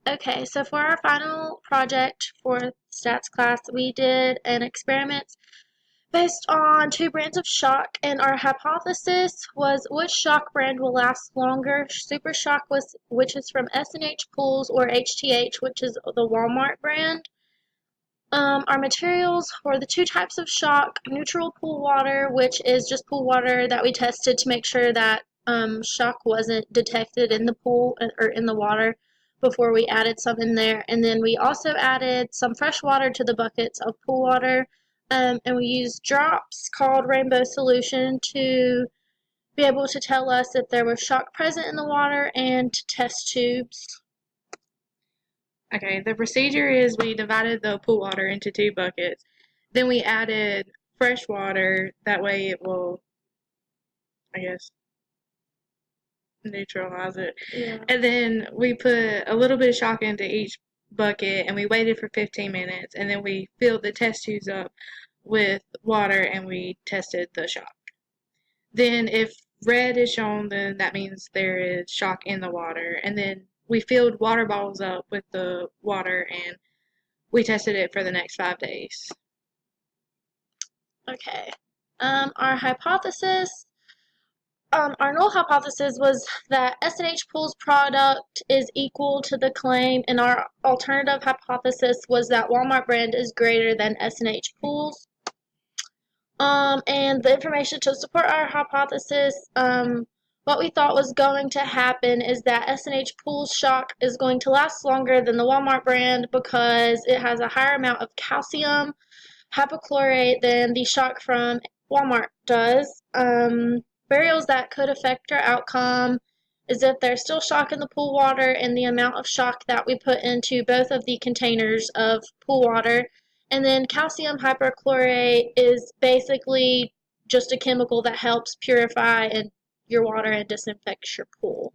Okay, so for our final project for stats class, we did an experiment based on two brands of shock, and our hypothesis was which shock brand will last longer. Super Shock was, which is from S&H Pools, or HTH, which is the Walmart brand. Our materials were the two types of shock: neutral pool water, which is just pool water that we tested to make sure that shock wasn't detected in the pool or in the water before we added some in there. And then we also added some fresh water to the buckets of pool water, and we used drops called Rainbow Solution to be able to tell us if there was shock present in the water, and to test tubes. Okay, the procedure is we divided the pool water into two buckets. Then we added fresh water. That way it will, I guess, neutralize it. Yeah. And then we put a little bit of shock into each bucket and we waited for 15 minutes. And then we filled the test tubes up with water and we tested the shock. Then if red is shown, then that means there is shock in the water. And then we filled water bottles up with the water and we tested it for the next 5 days. Okay. Our hypothesis, our null hypothesis was that S&H Pool's product is equal to the claim, and our alternative hypothesis was that Walmart brand is greater than S&H Pool's. And the information to support our hypothesis, what we thought was going to happen is that S&H Pool's shock is going to last longer than the Walmart brand because it has a higher amount of calcium hypochlorite than the shock from Walmart does. Variables that could affect our outcome is if there's still shock in the pool water and the amount of shock that we put into both of the containers of pool water. And then calcium hypochlorite is basically just a chemical that helps purify your water and disinfects your pool.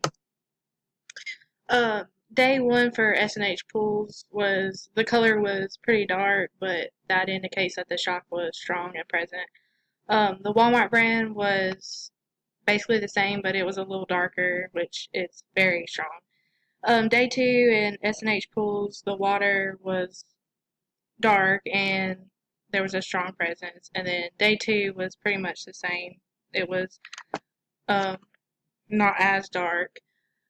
Day one for S&H pools was the color was pretty dark, but that indicates that the shock was strong and present. The Walmart brand was basically the same, but it was a little darker, which is very strong. Day two in S&H pools, the water was dark and there was a strong presence. And then day two was pretty much the same. It was not as dark.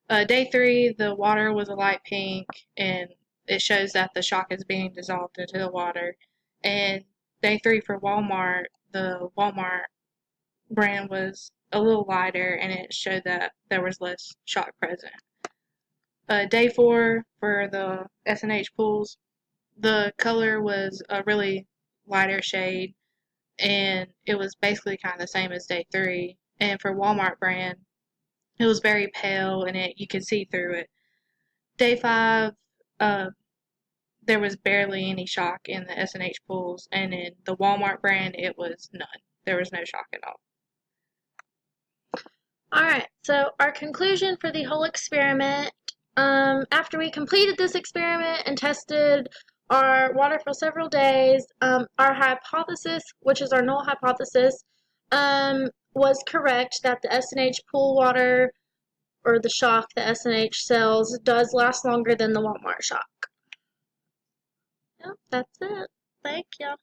Day three, the water was a light pink, and it shows that the shock is being dissolved into the water. And day three for Walmart, the Walmart brand was a little lighter, and it showed that there was less shock present. Day four for the S&H pools, the color was a really lighter shade, and it was basically kind of the same as day three. And for Walmart brand, it was very pale, and you could see through it. Day five, there was barely any shock in the S&H pools, and in the Walmart brand, it was none. There was no shock at all. Alright, so our conclusion for the whole experiment, after we completed this experiment and tested our water for several days, our hypothesis, which is our null hypothesis, was correct that the S&H pool water, or the shock the S&H sells, does last longer than the Walmart shock. Yep, that's it. Thank you.